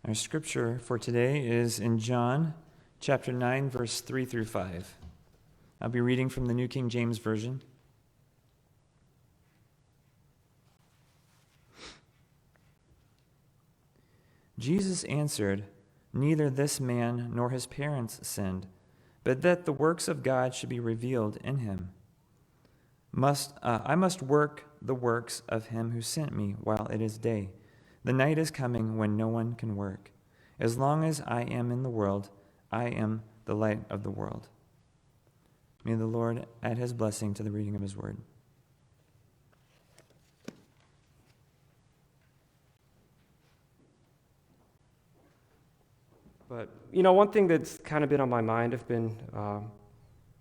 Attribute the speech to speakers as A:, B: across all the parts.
A: Our scripture for today is in John chapter 9, verse 3 through 5. I'll be reading from the New King James Version. Jesus answered, "Neither this man nor his parents sinned, but that the works of God should be revealed in him. I must work the works of him who sent me while it is day. The night is coming when no one can work. As long as I am in the world, I am the light of the world." May the Lord add his blessing to the reading of his word.
B: But, one thing that's kind of been on my mind, I've been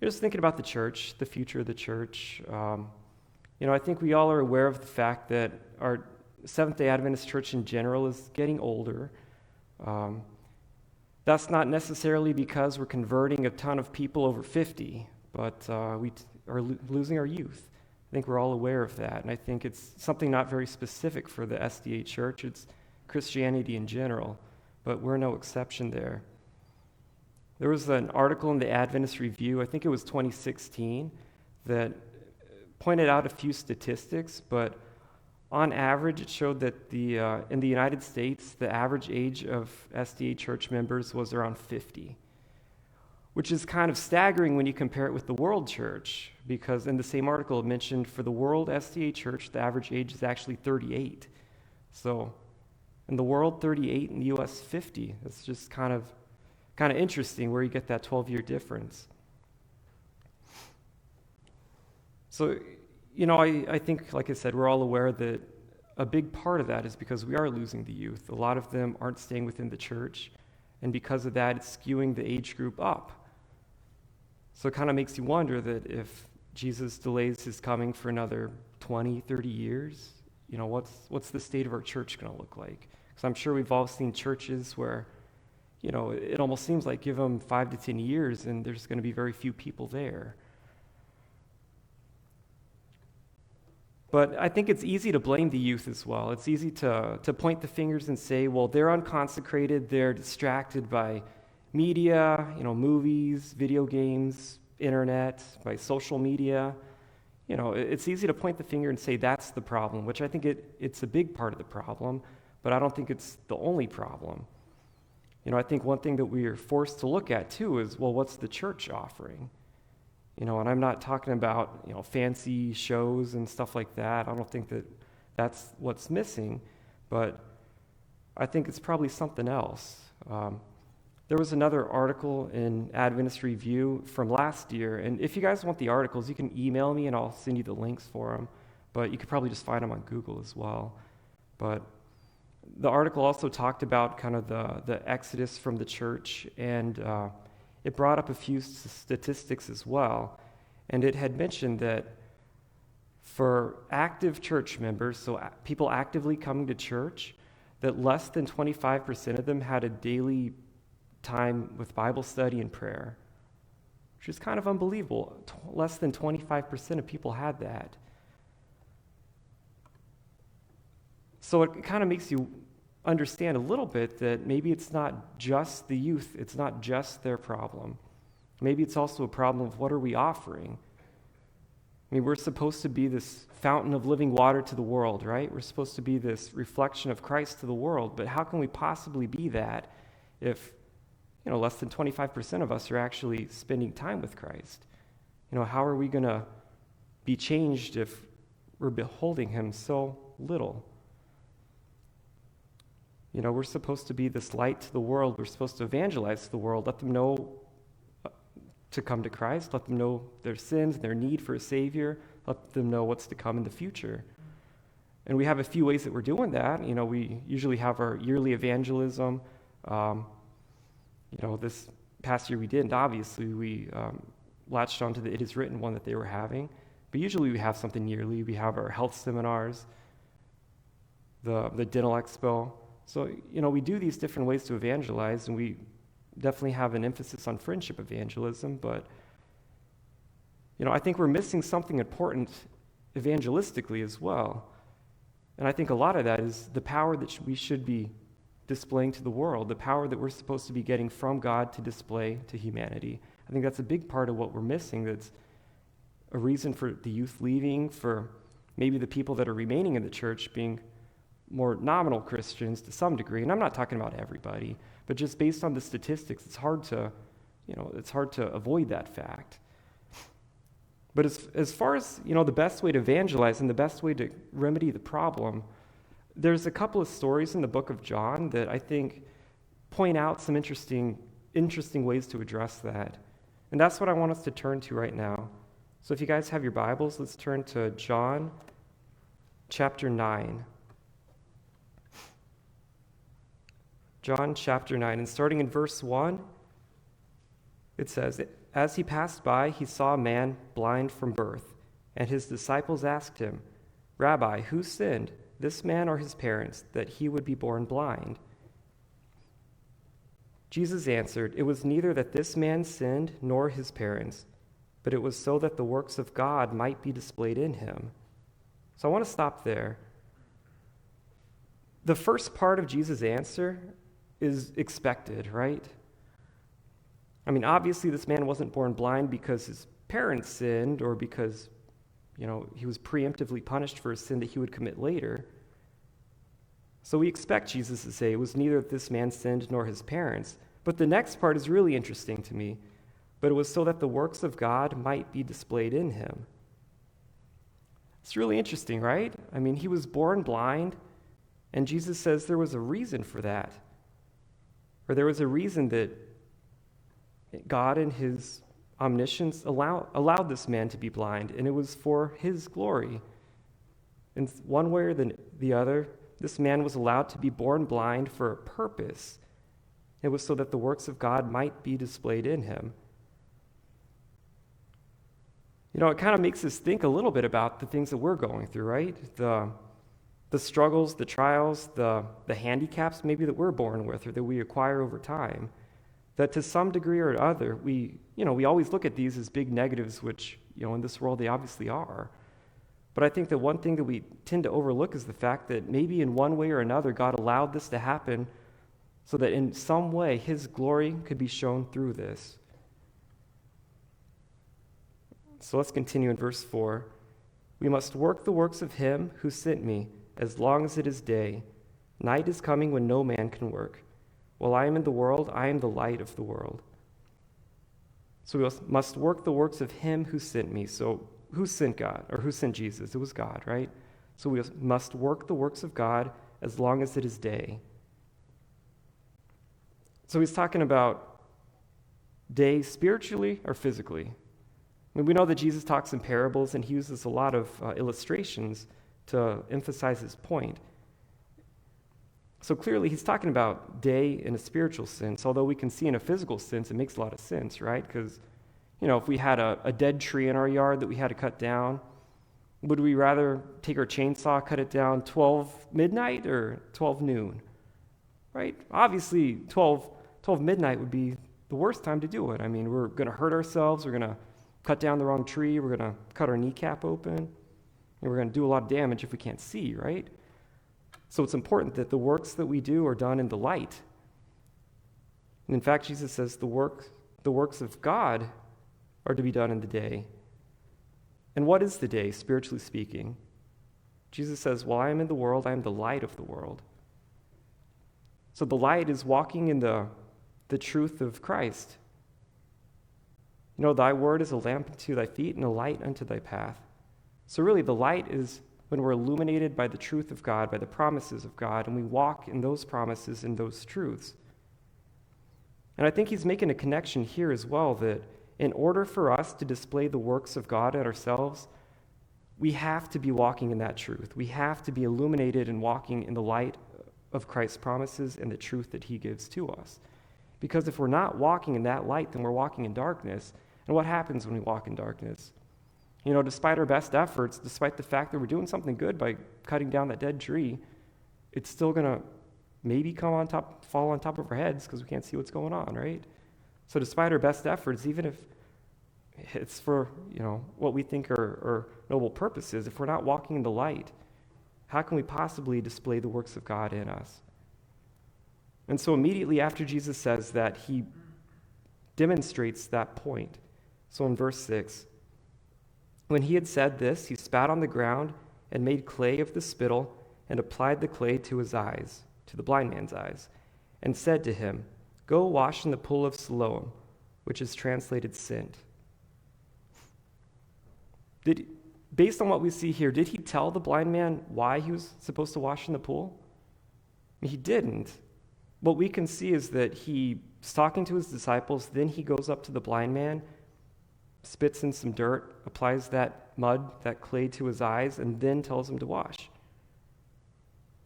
B: just thinking about the church, the future of the church. I think we all are aware of the fact that our Seventh-day Adventist church in general is getting older. That's not necessarily because we're converting a ton of people over 50, but we are losing our youth. I think we're all aware of that, and I think it's something not very specific for the SDA church. It's Christianity in general, but we're no exception there. There was an article in the Adventist Review, I think it was 2016, that pointed out a few statistics, but on average, it showed that in the United States, the average age of SDA church members was around 50, which is kind of staggering when you compare it with the world church, because in the same article it mentioned for the world SDA church, the average age is actually 38. So in the world, 38, in the U.S., 50. It's just kind of interesting where you get that 12-year difference. So, I think, like I said, we're all aware that a big part of that is because we are losing the youth. A lot of them aren't staying within the church, and because of that, it's skewing the age group up. So it kind of makes you wonder that if Jesus delays his coming for another 20, 30 years, what's the state of our church going to look like? Because I'm sure we've all seen churches where, it almost seems like give them 5 to 10 years and there's going to be very few people there. But I think it's easy to blame the youth as well. It's easy to point the fingers and say, well, they're unconsecrated, they're distracted by media, movies, video games, internet, by social media. It's easy to point the finger and say that's the problem, which I think it's a big part of the problem, but I don't think it's the only problem. I think one thing that we are forced to look at too is, well, what's the church offering? And I'm not talking about, fancy shows and stuff like that. I don't think that that's what's missing, but I think it's probably something else. There was another article in Adventist Review from last year, and if you guys want the articles, you can email me and I'll send you the links for them, but you could probably just find them on Google as well. But the article also talked about kind of the exodus from the church, and it brought up a few statistics as well, and it had mentioned that for active church members, so people actively coming to church, that less than 25% of them had a daily time with Bible study and prayer, which is kind of unbelievable. Less than 25% of people had that. So it kind of makes you understand a little bit that maybe it's not just the youth, it's not just their problem. Maybe it's also a problem of what are we offering? I mean, we're supposed to be this fountain of living water to the world, right? We're supposed to be this reflection of Christ to the world, but how can we possibly be that if, less than 25% of us are actually spending time with Christ? How are we going to be changed if we're beholding him so little? We're supposed to be this light to the world. We're supposed to evangelize to the world, let them know to come to Christ, let them know their sins, their need for a Savior, let them know what's to come in the future. And we have a few ways that we're doing that. We usually have our yearly evangelism. This past year we didn't. Obviously, we latched onto the It Is Written one that they were having. But usually we have something yearly. We have our health seminars, the dental expo. So, we do these different ways to evangelize, and we definitely have an emphasis on friendship evangelism, but, I think we're missing something important evangelistically as well. And I think a lot of that is the power that we should be displaying to the world, the power that we're supposed to be getting from God to display to humanity. I think that's a big part of what we're missing. That's a reason for the youth leaving, for maybe the people that are remaining in the church being more nominal Christians to some degree. And I'm not talking about everybody, but just based on the statistics, it's hard to avoid that fact. But as far as, the best way to evangelize and the best way to remedy the problem, there's a couple of stories in the book of John that I think point out some interesting ways to address that. And that's what I want us to turn to right now. So if you guys have your Bibles, let's turn to John chapter 9. John chapter 9, and starting in verse 1, it says, "As he passed by, he saw a man blind from birth, and his disciples asked him, 'Rabbi, who sinned, this man or his parents, that he would be born blind?' Jesus answered, 'It was neither that this man sinned nor his parents, but it was so that the works of God might be displayed in him.'" So I want to stop there. The first part of Jesus' answer is expected, right? I mean, obviously this man wasn't born blind because his parents sinned or because, he was preemptively punished for a sin that he would commit later. So we expect Jesus to say it was neither that this man sinned nor his parents. But the next part is really interesting to me. But it was so that the works of God might be displayed in him. It's really interesting, right? I mean, he was born blind, and Jesus says there was a reason for that. Or there was a reason that God in his omniscience allowed this man to be blind, and it was for his glory. In one way or the other, this man was allowed to be born blind for a purpose. It was so that the works of God might be displayed in him. It kind of makes us think a little bit about the things that we're going through, right? The struggles, the trials, the handicaps maybe that we're born with or that we acquire over time. That to some degree or other, we always look at these as big negatives, which, in this world they obviously are. But I think that one thing that we tend to overlook is the fact that maybe in one way or another, God allowed this to happen so that in some way his glory could be shown through this. So let's continue in verse 4. "We must work the works of him who sent me as long as it is day. Night is coming when no man can work. While I am in the world, I am the light of the world." So we must work the works of him who sent me. So who sent God, or who sent Jesus? It was God, right? So we must work the works of God as long as it is day. So he's talking about day spiritually or physically. I mean, we know that Jesus talks in parables, and he uses a lot of illustrations to emphasize his point. So clearly, he's talking about day in a spiritual sense, although we can see in a physical sense, it makes a lot of sense, right? Because, if we had a dead tree in our yard that we had to cut down, would we rather take our chainsaw, cut it down 12 midnight or 12 noon, right? Obviously, 12 midnight would be the worst time to do it. I mean, we're going to hurt ourselves, we're going to cut down the wrong tree, we're going to cut our kneecap open, and we're going to do a lot of damage if we can't see, right? So it's important that the works that we do are done in the light. And in fact, Jesus says the works of God are to be done in the day. And what is the day, spiritually speaking? Jesus says, "While I am in the world, I am the light of the world." So the light is walking in the truth of Christ. "Thy word is a lamp unto thy feet and a light unto thy path." So really, the light is when we're illuminated by the truth of God, by the promises of God, and we walk in those promises and those truths. And I think he's making a connection here as well, that in order for us to display the works of God in ourselves, we have to be walking in that truth. We have to be illuminated and walking in the light of Christ's promises and the truth that he gives to us. Because if we're not walking in that light, then we're walking in darkness. And what happens when we walk in darkness? Despite our best efforts, despite the fact that we're doing something good by cutting down that dead tree, it's still going to maybe fall on top of our heads because we can't see what's going on, right? So despite our best efforts, even if it's for, what we think are noble purposes, if we're not walking in the light, how can we possibly display the works of God in us? And so immediately after Jesus says that, he demonstrates that point. So in verse 6, when he had said this, he spat on the ground and made clay of the spittle and applied the clay to his eyes, to the blind man's eyes, and said to him, "Go wash in the pool of Siloam," which is translated sent. Based on what we see here, did he tell the blind man why he was supposed to wash in the pool? He didn't. What we can see is that he's talking to his disciples, then he goes up to the blind man, spits in some dirt, applies that mud, that clay to his eyes, and then tells him to wash.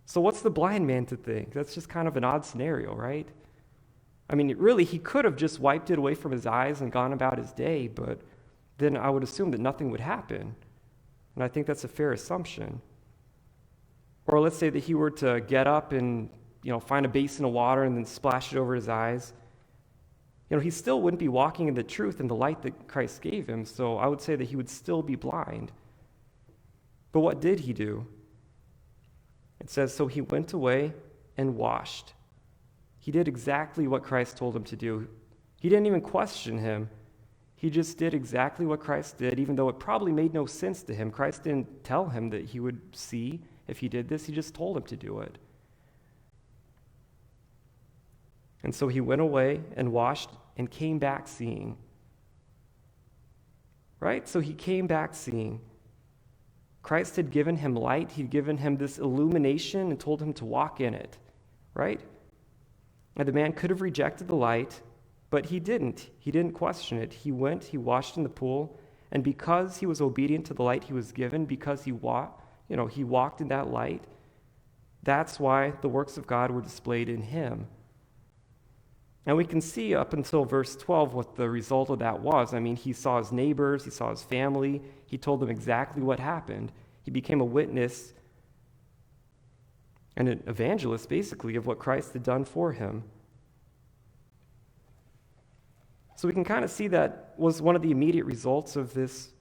B: So what's the blind man to think? That's just kind of an odd scenario, right? I mean, really, he could have just wiped it away from his eyes and gone about his day, but then I would assume that nothing would happen. And I think that's a fair assumption. Or let's say that he were to get up and, find a basin of water and then splash it over his eyes. He still wouldn't be walking in the truth and the light that Christ gave him, so I would say that he would still be blind. But what did he do? It says, so he went away and washed. He did exactly what Christ told him to do. He didn't even question him. He just did exactly what Christ did, even though it probably made no sense to him. Christ didn't tell him that he would see if he did this. He just told him to do it. And so he went away and washed and came back seeing. Right? So he came back seeing. Christ had given him light. He'd given him this illumination and told him to walk in it. Right? And the man could have rejected the light, but he didn't. He didn't question it. He went, he washed in the pool, and because he was obedient to the light he was given, because he walked in that light, that's why the works of God were displayed in him. And we can see up until verse 12 what the result of that was. I mean, he saw his neighbors, he saw his family, he told them exactly what happened. He became a witness and an evangelist, basically, of what Christ had done for him. So we can kind of see that was one of the immediate results of this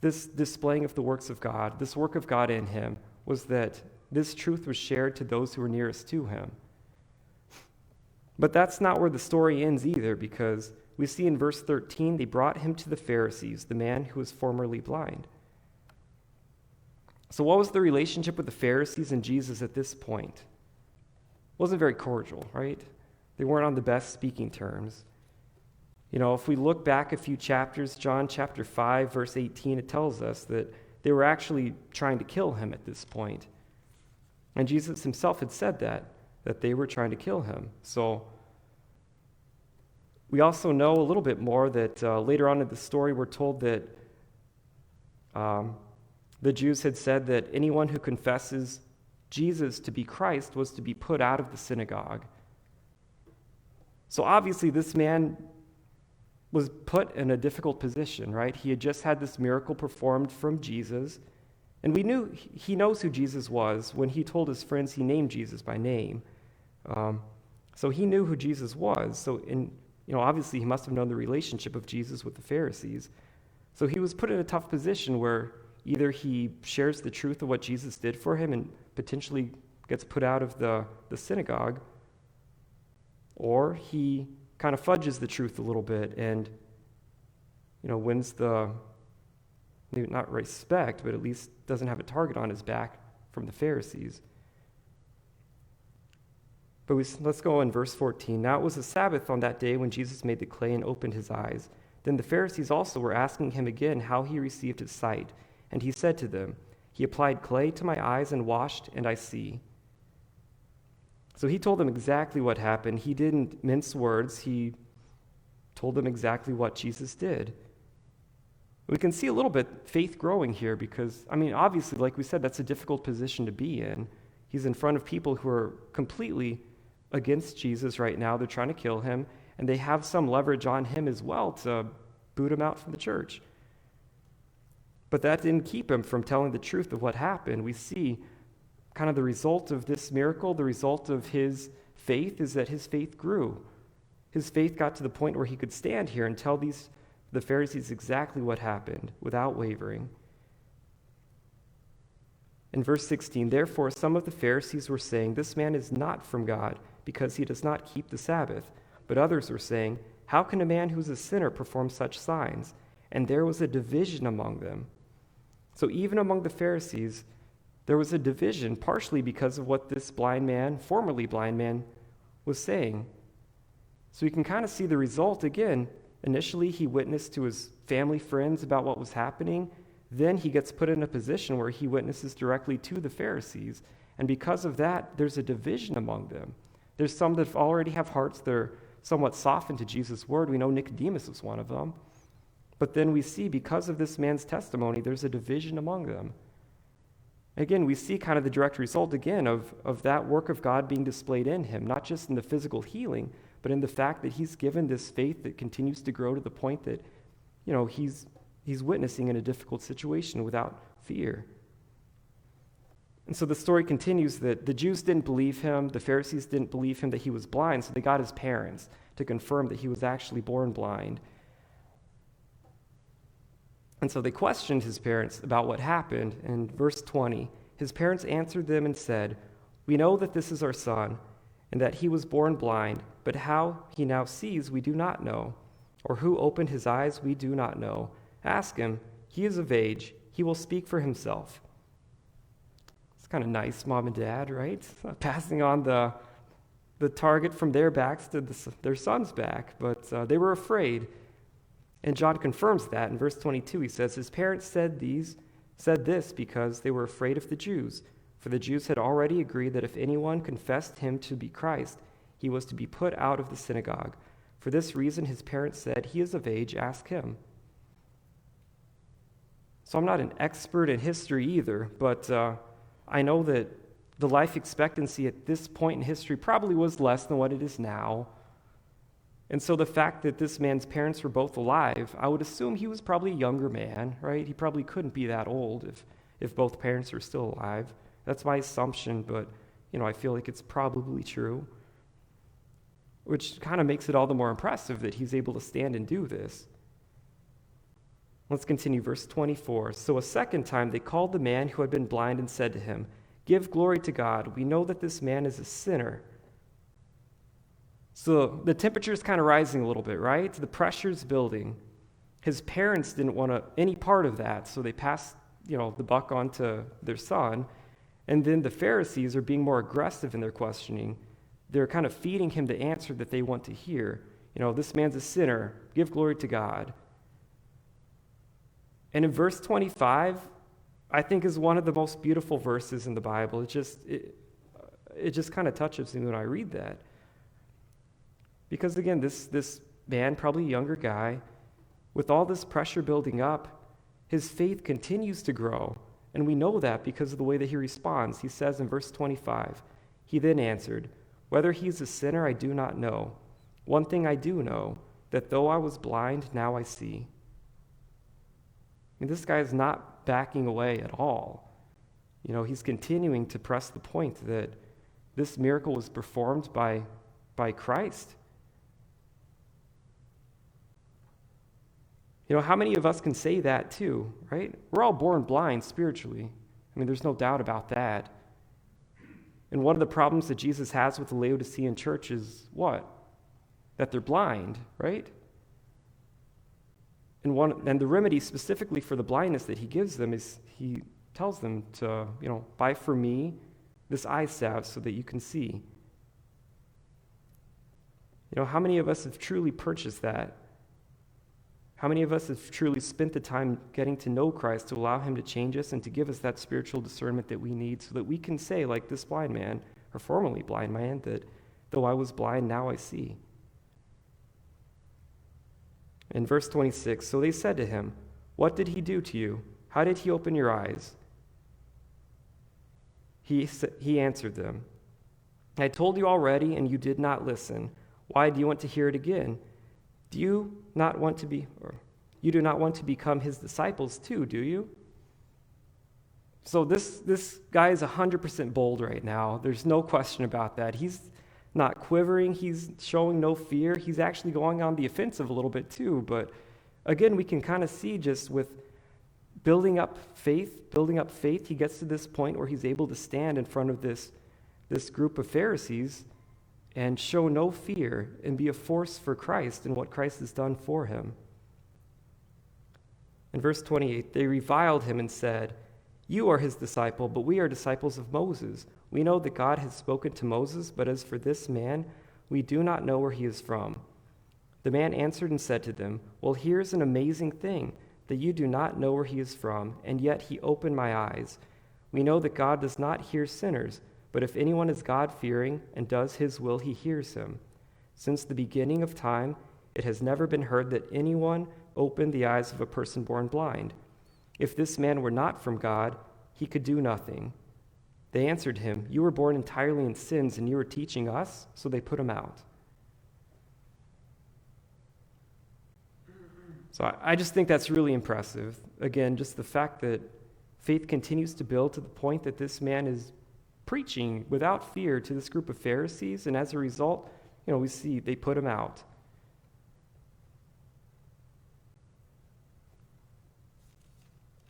B: displaying of the works of God. This work of God in him was that this truth was shared to those who were nearest to him. But that's not where the story ends either, because we see in verse 13, they brought him to the Pharisees, the man who was formerly blind. So what was the relationship with the Pharisees and Jesus at this point? It wasn't very cordial, right? They weren't on the best speaking terms. If we look back a few chapters, John chapter 5, verse 18, it tells us that they were actually trying to kill him at this point. And Jesus himself had said that they were trying to kill him. So we also know a little bit more that later on in the story we're told that the Jews had said that anyone who confesses Jesus to be Christ was to be put out of the synagogue. So obviously this man was put in a difficult position, right? He had just had this miracle performed from Jesus, and we knew he knows who Jesus was. When he told his friends, he named Jesus by name. So he knew who Jesus was. So obviously he must have known the relationship of Jesus with the Pharisees. So he was put in a tough position where either he shares the truth of what Jesus did for him and potentially gets put out of the synagogue, or he kind of fudges the truth a little bit and wins the, maybe not respect, but at least doesn't have a target on his back from the Pharisees. But let's go in verse 14. Now it was the Sabbath on that day when Jesus made the clay and opened his eyes. Then the Pharisees also were asking him again how he received his sight. And he said to them, "He applied clay to my eyes and washed, and I see." So he told them exactly what happened. He didn't mince words. He told them exactly what Jesus did. We can see a little bit faith growing here because, obviously, like we said, that's a difficult position to be in. He's in front of people who are completely against Jesus right now. They're trying to kill him, and they have some leverage on him as well to boot him out from the church. But that didn't keep him from telling the truth of what happened. We see kind of the result of this miracle, the result of his faith is that his faith grew. His faith got to the point where he could stand here and tell the Pharisees exactly what happened without wavering. In verse 16, therefore some of the Pharisees were saying, "This man is not from God, because he does not keep the Sabbath. But others were saying, how can a man who is a sinner perform such signs? And there was a division among them. So even among the Pharisees, there was a division, partially because of what this formerly blind man, was saying. So you can kind of see the result again. Initially, he witnessed to his family friends about what was happening. Then he gets put in a position where he witnesses directly to the Pharisees. And because of that, there's a division among them. There's some that already have hearts that are somewhat softened to Jesus' word. We know Nicodemus was one of them. But then we see, because of this man's testimony, there's a division among them. Again, we see kind of the direct result again of that work of God being displayed in him, not just in the physical healing, but in the fact that he's given this faith that continues to grow to the point that, he's witnessing in a difficult situation without fear. And so the story continues that the Jews didn't believe him, the Pharisees didn't believe him that he was blind, so they got his parents to confirm that he was actually born blind. And so they questioned his parents about what happened. In verse 20, his parents answered them and said, "We know that this is our son, and that he was born blind, but how he now sees we do not know, or who opened his eyes we do not know. Ask him, he is of age, he will speak for himself." It's kind of nice, mom and dad, right? Passing on the target from their backs to their son's back, but they were afraid. And John confirms that. In verse 22, he says, his parents said this because they were afraid of the Jews, for the Jews had already agreed that if anyone confessed him to be Christ, he was to be put out of the synagogue. For this reason, his parents said, "He is of age, ask him." So I'm not an expert in history either, but I know that the life expectancy at this point in history probably was less than what it is now. And so the fact that this man's parents were both alive, I would assume he was probably a younger man, right? He probably couldn't be that old if both parents are still alive. That's my assumption, but I feel like it's probably true, which kind of makes it all the more impressive that he's able to stand and do this. Let's continue, verse 24. So a second time they called the man who had been blind and said to him, "Give glory to God. We know that this man is a sinner." So the temperature is kind of rising a little bit, right? The pressure's building. His parents didn't want any part of that, so they passed, the buck on to their son. And then the Pharisees are being more aggressive in their questioning. They're kind of feeding him the answer that they want to hear. This man's a sinner. Give glory to God. And in verse 25, I think is one of the most beautiful verses in the Bible. It just kind of touches me when I read that. Because again, this man, probably a younger guy, with all this pressure building up, his faith continues to grow. And we know that because of the way that he responds. He says in verse 25, he then answered, "Whether he's a sinner, I do not know. One thing I do know, that though I was blind, now I see." This guy is not backing away at all. He's continuing to press the point that this miracle was performed by Christ. How many of us can say that too, right? We're all born blind spiritually. There's no doubt about that. And one of the problems that Jesus has with the Laodicean church is what? That they're blind, right? And the remedy specifically for the blindness that he gives them is he tells them to, buy for me this eye salve so that you can see. How many of us have truly purchased that? How many of us have truly spent the time getting to know Christ to allow him to change us and to give us that spiritual discernment that we need so that we can say, like this blind man, or formerly blind man, that though I was blind, now I see. In verse 26, so they said to him, "What did he do to you? How did he open your eyes?" He answered them, "I told you already, and you did not listen. Why do you want to hear it again? You do not want to become his disciples too, do you?" So this guy is 100% bold right now. There's no question about that. He's not quivering. He's showing no fear. He's actually going on the offensive a little bit too. But again, we can kind of see just with building up faith, he gets to this point where he's able to stand in front of this group of Pharisees and show no fear and be a force for Christ and what Christ has done for him. In verse 28, they reviled him and said, "You are his disciple, but we are disciples of Moses. We know that God has spoken to Moses, but as for this man, we do not know where he is from." The man answered and said to them, "Well, here's an amazing thing, that you do not know where he is from, and yet he opened my eyes. We know that God does not hear sinners, but if anyone is God-fearing and does his will, he hears him. Since the beginning of time, it has never been heard that anyone opened the eyes of a person born blind. If this man were not from God, he could do nothing." They answered him, "You were born entirely in sins, and you are teaching us?" So they put him out. So I just think that's really impressive. Again, just the fact that faith continues to build to the point that this man is preaching without fear to this group of Pharisees, and as a result, we see they put him out.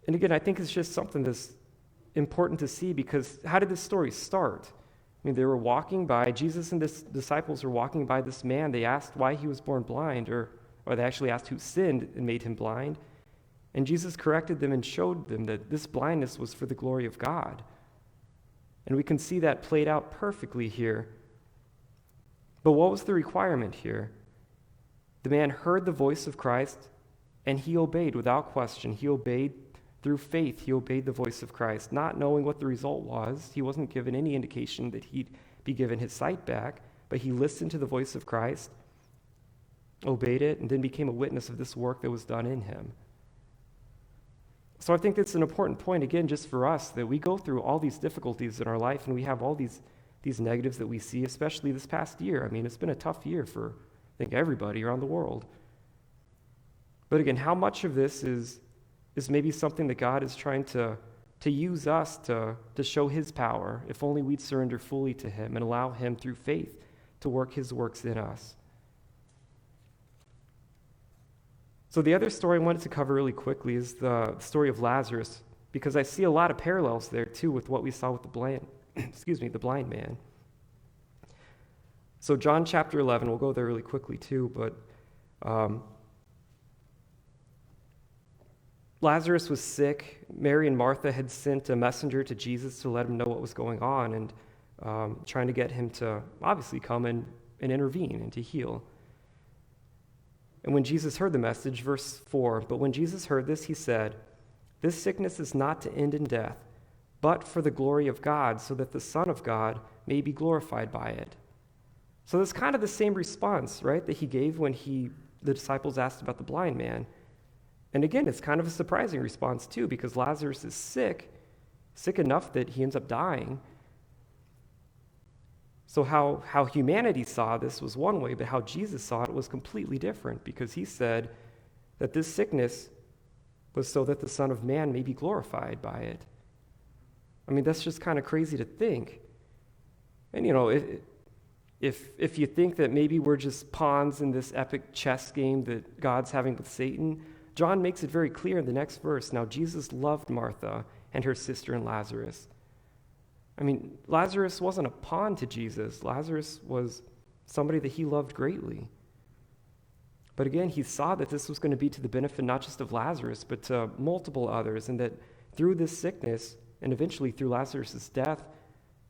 B: And again, I think it's just something that's important to see, because how did this story start? They were walking by, Jesus and his disciples were walking by this man. They asked why he was born blind, or they actually asked who sinned and made him blind. And Jesus corrected them and showed them that this blindness was for the glory of God. And we can see that played out perfectly here. But what was the requirement here? The man heard the voice of Christ, and he obeyed without question. He obeyed through faith. He obeyed the voice of Christ, not knowing what the result was. He wasn't given any indication that he'd be given his sight back, but he listened to the voice of Christ, obeyed it, and then became a witness of this work that was done in him. So I think that's an important point, again, just for us, that we go through all these difficulties in our life, and we have all these negatives that we see, especially this past year. It's been a tough year for, I think, everybody around the world. But again, how much of this is maybe something that God is trying to use us to show his power, if only we'd surrender fully to him and allow him through faith to work his works in us. So the other story I wanted to cover really quickly is the story of Lazarus, because I see a lot of parallels there too with what we saw with the blind man. So John chapter 11, we'll go there really quickly too, but Lazarus was sick. Mary and Martha had sent a messenger to Jesus to let him know what was going on, and trying to get him to obviously come and intervene and to heal. And when Jesus heard the message, verse 4, "But when Jesus heard this, he said, 'This sickness is not to end in death, but for the glory of God, so that the Son of God may be glorified by it.'" So that's kind of the same response, right, that he gave when the disciples asked about the blind man. And again, it's kind of a surprising response too, because Lazarus is sick enough that he ends up dying. So how humanity saw this was one way, but how Jesus saw it was completely different, because he said that this sickness was so that the Son of Man may be glorified by it. That's just kind of crazy to think. And if you think that maybe we're just pawns in this epic chess game that God's having with Satan, John makes it very clear in the next verse. Now, Jesus loved Martha and her sister and Lazarus. Lazarus wasn't a pawn to Jesus. Lazarus was somebody that he loved greatly. But again, he saw that this was going to be to the benefit not just of Lazarus, but to multiple others, and that through this sickness, and eventually through Lazarus' death,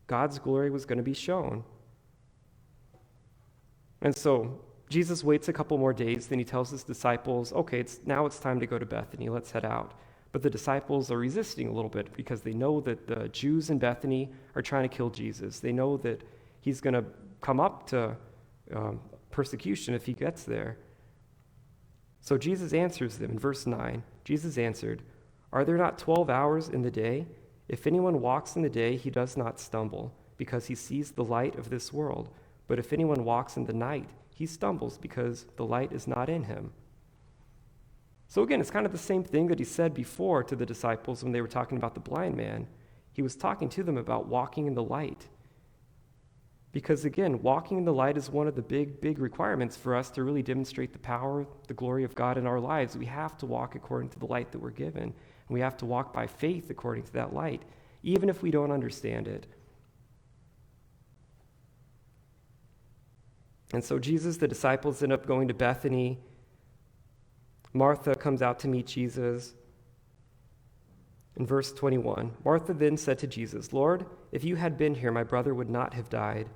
B: God's glory was going to be shown. And so Jesus waits a couple more days, then he tells his disciples, "Okay, now it's time to go to Bethany, let's head out." But the disciples are resisting a little bit, because they know that the Jews in Bethany are trying to kill Jesus. They know that he's going to come up to persecution if he gets there. So Jesus answers them in verse 9. Jesus answered, "Are there not 12 hours in the day? If anyone walks in the day, he does not stumble, because he sees the light of this world. But if anyone walks in the night, he stumbles, because the light is not in him." So again, it's kind of the same thing that he said before to the disciples when they were talking about the blind man. He was talking to them about walking in the light. Because again, walking in the light is one of the big requirements for us to really demonstrate the power, the glory of God in our lives. We have to walk according to the light that we're given. And we have to walk by faith according to that light, even if we don't understand it. And so Jesus, the disciples end up going to Bethany. Martha comes out to meet Jesus. In verse 21, Martha then said to Jesus, "Lord, if you had been here, my brother would not have died.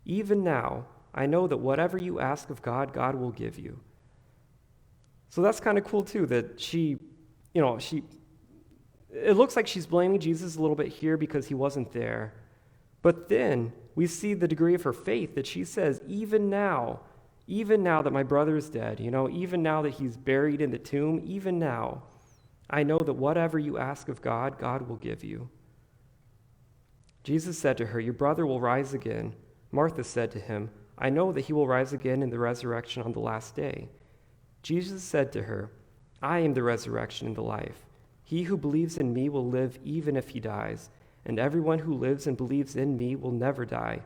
B: Even now, I know that whatever you ask of God, God will give you." So that's kind of cool too, that it looks like she's blaming Jesus a little bit here because he wasn't there. But then we see the degree of her faith that she says, even now that my brother is dead, even now that he's buried in the tomb, even now, I know that whatever you ask of God, God will give you. Jesus said to her, "Your brother will rise again." Martha said to him, "I know that he will rise again in the resurrection on the last day." Jesus said to her, "I am the resurrection and the life. He who believes in me will live even if he dies, and everyone who lives and believes in me will never die.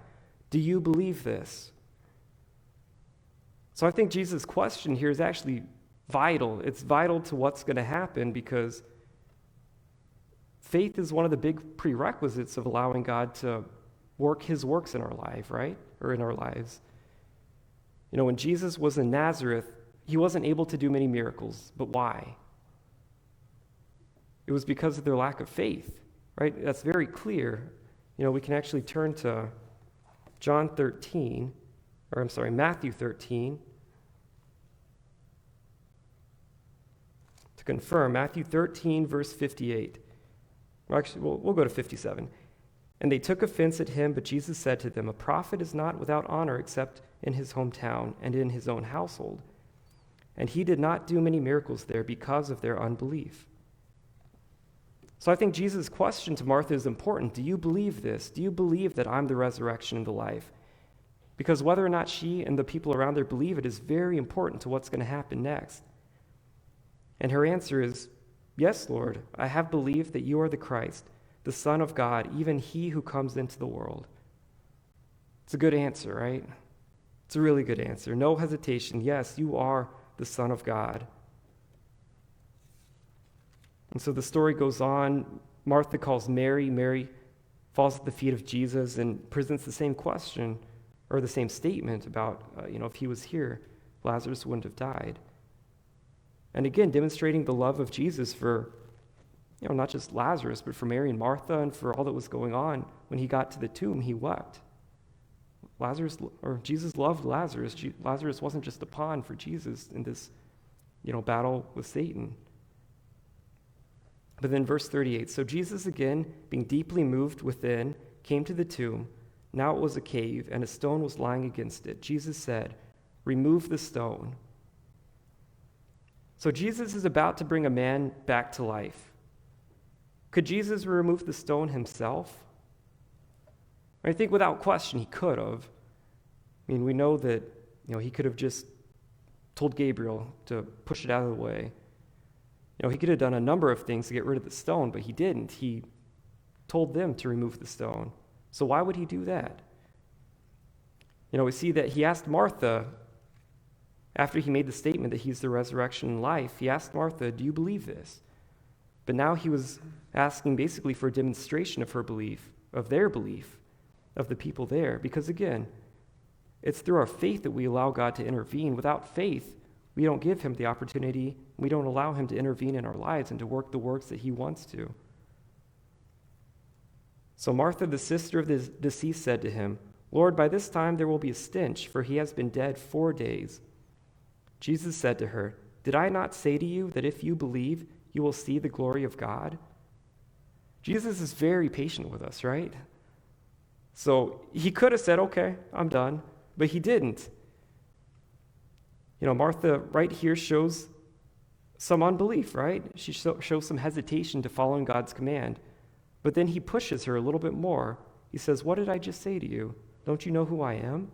B: Do you believe this?" So I think Jesus' question here is actually vital. It's vital to what's going to happen because faith is one of the big prerequisites of allowing God to work his works in our life, right? Or in our lives. When Jesus was in Nazareth, he wasn't able to do many miracles. But why? It was because of their lack of faith, right? That's very clear. We can actually turn to Matthew 13. To confirm, Matthew 13, verse 58. We'll go to 57. And they took offense at him, but Jesus said to them, "A prophet is not without honor except in his hometown and in his own household." And he did not do many miracles there because of their unbelief. So I think Jesus' question to Martha is important. Do you believe this? Do you believe that I'm the resurrection and the life? Because whether or not she and the people around her believe it is very important to what's going to happen next. And her answer is, "Yes, Lord, I have believed that you are the Christ, the Son of God, even he who comes into the world." It's a good answer, right? It's a really good answer. No hesitation. Yes, you are the Son of God. And so the story goes on. Martha calls Mary. Mary falls at the feet of Jesus and presents the same question or the same statement about, if he was here, Lazarus wouldn't have died. And again, demonstrating the love of Jesus for, not just Lazarus, but for Mary and Martha and for all that was going on. When he got to the tomb, he wept. Jesus loved Lazarus. Lazarus wasn't just a pawn for Jesus in this, battle with Satan. But then verse 38, so Jesus again, being deeply moved within, came to the tomb. Now it was a cave, and a stone was lying against it. Jesus said, "Remove the stone." So Jesus is about to bring a man back to life. Could Jesus remove the stone himself? I think without question he could have. We know that he could have just told Gabriel to push it out of the way. He could have done a number of things to get rid of the stone, but he didn't. He told them to remove the stone. So why would he do that? We see that he asked Martha, after he made the statement that he's the resurrection and life, he asked Martha, "Do you believe this?" But now he was asking basically for a demonstration of her belief, of their belief, of the people there. Because again, it's through our faith that we allow God to intervene. Without faith, we don't give him the opportunity. We don't allow him to intervene in our lives and to work the works that he wants to. So Martha, the sister of the deceased, said to him, "Lord, by this time there will be a stench, for he has been dead 4 days." Jesus said to her, "Did I not say to you that if you believe, you will see the glory of God?" Jesus is very patient with us, right? So he could have said, "Okay, I'm done," but he didn't. Martha right here shows some unbelief, right? She shows some hesitation to following God's command. But then he pushes her a little bit more. He says, "What did I just say to you? Don't you know who I am?"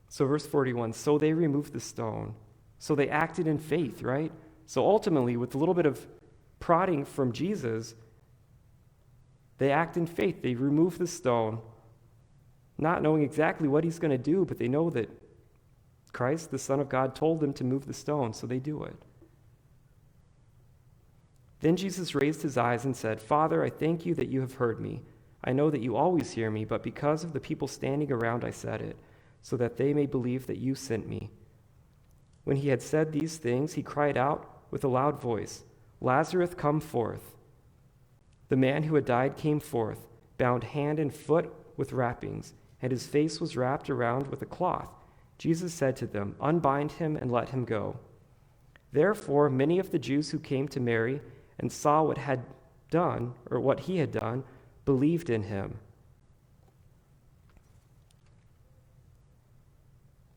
B: So verse 41, so they removed the stone. So they acted in faith, right? So ultimately, with a little bit of prodding from Jesus, they act in faith. They remove the stone, not knowing exactly what he's going to do, but they know that Christ, the Son of God, told them to move the stone, so they do it. Then Jesus raised his eyes and said, "Father, I thank you that you have heard me. I know that you always hear me, but because of the people standing around, I said it, so that they may believe that you sent me." When he had said these things, he cried out with a loud voice, "Lazarus, come forth." The man who had died came forth, bound hand and foot with wrappings, and his face was wrapped around with a cloth. Jesus said to them, "Unbind him and let him go." Therefore, many of the Jews who came to Mary and saw what he had done, believed in him.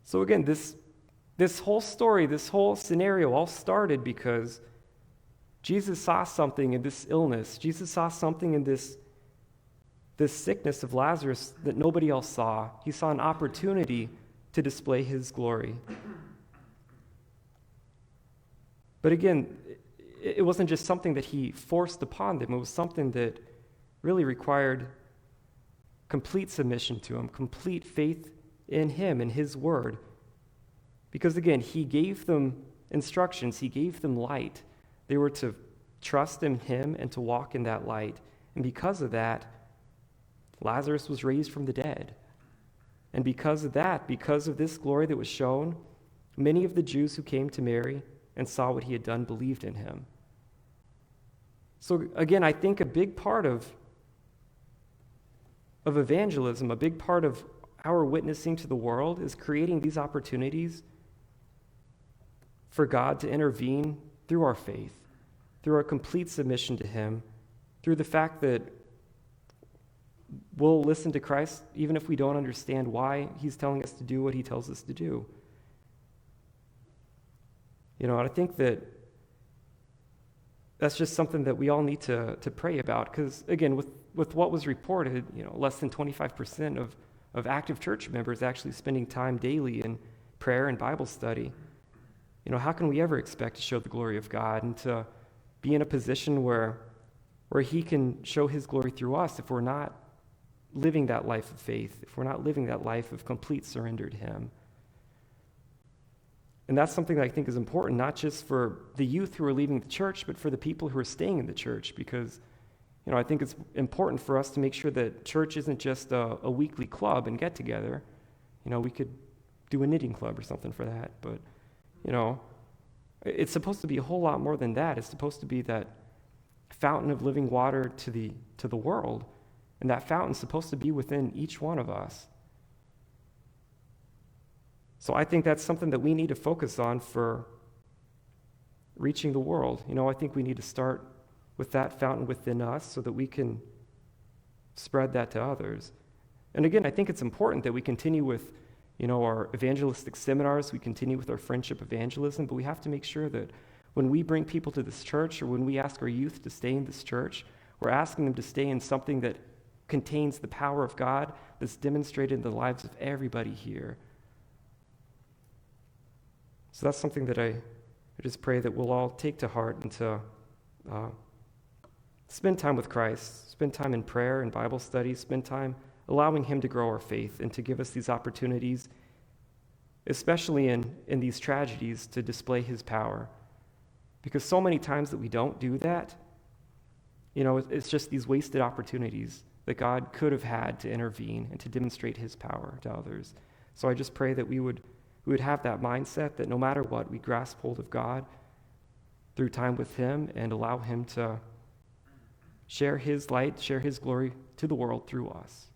B: So again, this whole story, this whole scenario all started because Jesus saw something in this illness. Jesus saw something in this sickness of Lazarus that nobody else saw. He saw an opportunity to display his glory. But again, it wasn't just something that he forced upon them. It was something that really required complete submission to him, complete faith in him and his word. Because again, he gave them instructions, he gave them light. They were to trust in him and to walk in that light. And because of that, Lazarus was raised from the dead. And because of that, because of this glory that was shown, many of the Jews who came to Mary and saw what he had done believed in him. So again, I think a big part of evangelism, a big part of our witnessing to the world is creating these opportunities for God to intervene through our faith, through our complete submission to him, through the fact that we'll listen to Christ even if we don't understand why he's telling us to do what he tells us to do. And I think that's just something that we all need to pray about, because again, with what was reported, less than 25% of active church members actually spending time daily in prayer and Bible study. How can we ever expect to show the glory of God and to be in a position where he can show his glory through us if we're not living that life of faith, if we're not living that life of complete surrender to him? And that's something that I think is important, not just for the youth who are leaving the church, but for the people who are staying in the church, because I think it's important for us to make sure that church isn't just a weekly club and get together. We could do a knitting club or something for that, but it's supposed to be a whole lot more than that. It's supposed to be that fountain of living water to the world, and that fountain's supposed to be within each one of us. So I think that's something that we need to focus on for reaching the world. I think we need to start with that fountain within us so that we can spread that to others. And again, I think it's important that we continue with, our evangelistic seminars, we continue with our friendship evangelism, but we have to make sure that when we bring people to this church or when we ask our youth to stay in this church, we're asking them to stay in something that contains the power of God that's demonstrated in the lives of everybody here. So that's something that I just pray that we'll all take to heart and to spend time with Christ, spend time in prayer and Bible study, spend time allowing him to grow our faith and to give us these opportunities, especially in these tragedies, to display his power. Because so many times that we don't do that, it's just these wasted opportunities that God could have had to intervene and to demonstrate his power to others. So I just pray that we would have that mindset that no matter what, we grasp hold of God through time with him and allow him to share his light, share his glory to the world through us.